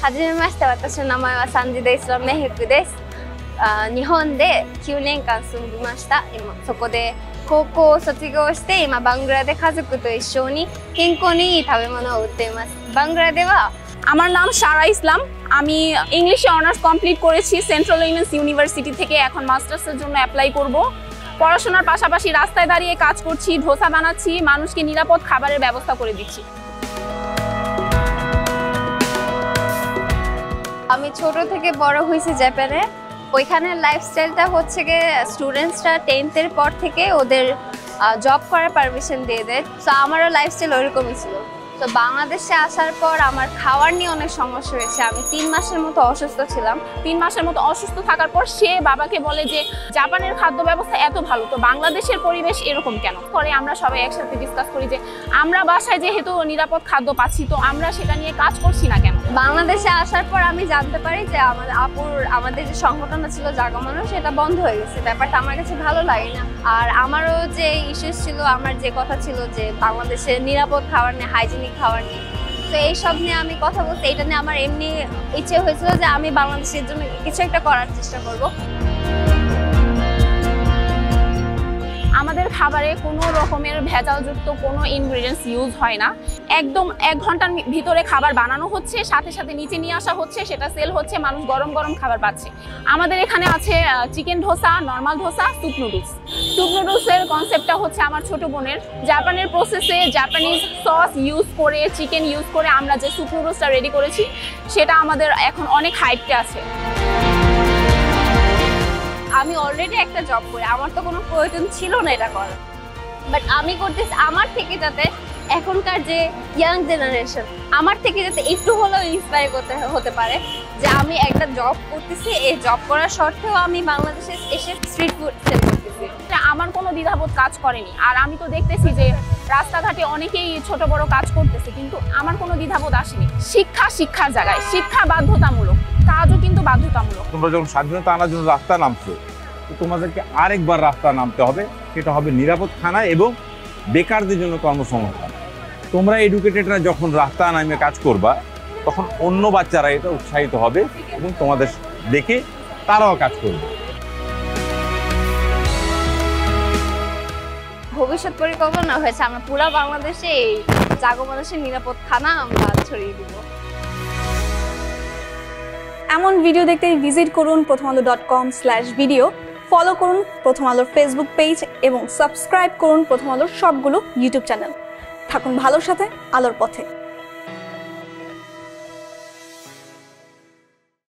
はじめまして、私の名前はサンジデイスラメヒクです。日本で9年間住んでました。今そこで高校を卒業して今バングラで家族と一緒に健康にいい食べ物を売っています。バングラではআমার নাম সারা ইসলাম। আমি ইংলিশে অনার্স কমপ্লিট করেছি সেন্ট্রাল উইমেন্স ইউনিভার্সিটি থেকে। এখন মাস্টার্সের জন্য অ্যাপ্লাই করব। পড়াশোনার পাশাপাশি রাস্তায় দাঁড়িয়ে কাজ করছি, ধোসা বানাচ্ছি, মানুষকে নিরাপদ খাবারের ব্যবস্থা করে দিচ্ছি। আমি ছোট থেকে বড় হয়েছি জাপানে। ওইখানে লাইফস্টাইলটা হচ্ছে গিয়ে স্টুডেন্টসরা 10th এর পর থেকে ওদের জব করার পারমিশন দিয়ে দেয়। তো আমারও লাইফস্টাইল ওইরকমই ছিল। তো বাংলাদেশে আসার পর আমার খাওয়ার নিয়ে অনেক সমস্যা হয়েছে। আমি 3 মাসের মতো অসুস্থ ছিলাম। 3 মাসের মতো অসুস্থ থাকার পর সে বাবাকে বলে যে জাপানের খাদ্য ব্যবস্থা এত ভালো, তো বাংলাদেশের পরিবেশ এরকম কেন? পরে আমরা সবাই একসাথে ডিসকাস করি যে আমরা বাসায় যেহেতু নিরাপদ খাদ্য পাচ্ছি, তো আমরা সেটা নিয়ে কাজ করছি না কেন? বাংলাদেশে আসার পর আমি জানতে পারি যে আমাদের যে সংগঠনটা ছিল জাগমনো, সেটা বন্ধ হয়ে গেছে। ব্যাপারটা আমার কাছে ভালো লাগে না। আর আমারও যে ইস্যুস ছিল, আমার যে কথা ছিল যে বাংলাদেশে নিরাপদ খাবার নিয়ে, হাইজিনিক খাবার নিয়ে, তো এইসব নিয়ে আমি কথা বলছি। এটা নিয়ে আমার এমনি ইচ্ছে হয়েছিল যে আমি বাংলাদেশের জন্য কিছু একটা করার চেষ্টা করব। আমাদের খাবারে কোনো রকমের ভেজালযুক্ত কোনো ইনগ্রেডিয়েন্টস ইউজ হয় না। একদম 1 ঘন্টার ভিতরে খাবার বানানো হচ্ছে, সাথে সাথে নিচে নিয়ে আসা হচ্ছে, সেটা সেল হচ্ছে, মানুষ গরম গরম খাবার পাচ্ছে। আমাদের এখানে আছে chicken dosa, normal dosa, soup noodles. Soup নুডলসের কনসেপ্টটা হচ্ছে আমার ছোট বোনের। জাপানের প্রসেসে জাপানিজ সস ইউজ করে, চিকেন ইউজ করে আমরা যে স্যুপ নুডলসটা রেডি করেছি, সেটা আমাদের এখন অনেক হাইপে আছে। আমি অলরেডি একটা জব করি, আমার তো কোনো প্রয়োজন ছিল না এটা করার, বাট আমি করতেছি আমার থেকে যাতে এখনকার যে ইয়াং জেনারেশন আমার থেকে যাতে একটু হলেও ইন্সপায়ার হতে পারে যে আমি একটা জব করতেছি, এই জব করার সত্ত্বেও আমি বাংলাদেশে এসে স্ট্রিট ফুড সেল করতেছি। আমার কোনো দ্বিধাবোধ কাজ করেনি। আর আমি তো দেখতেছি যে রাস্তাঘাটে অনেকেই ছোট বড় কাজ করতেছে, কিন্তু আমার কোনো দ্বিধাবোধ আসেনি। শিক্ষার জায়গায় শিক্ষা বাধ্যতামূলক, কাজও কিন্তু বাধ্যতামূলক। তোমরা যখন স্বাধীনতা আনার জন্য রাস্তা নামছো, তো তোমাদেরকে আরেকবার রাস্তা নামতে হবে। সেটা হবে নিরাপদ খানা এবং বেকারদের জন্য কর্মসংস্থান। তোমরা এডুকেটেডরা যখন রাস্তা নামে কাজ করবা, তখন অন্য বাচ্চারা এটা উৎসাহিত হবে এবং তোমাদের দেখে তারাও কাজ করবে। ভবিষ্যৎ পরিকল্পনা হয়েছে আমরা পুরো বাংলাদেশে এই জাগমনোসের নিরাপদ খানা আমরা ছড়িয়ে দিব। এমন ভিডিও দেখতে ভিজিট করুন prothomalo.com/video, ফলো করুন প্রথম আলোর ফেসবুক পেজ এবং সাবস্ক্রাইব করুন প্রথম আলোর সবগুলো ইউটিউব চ্যানেল। থাকুন ভালোর সাথে, আলোর পথে।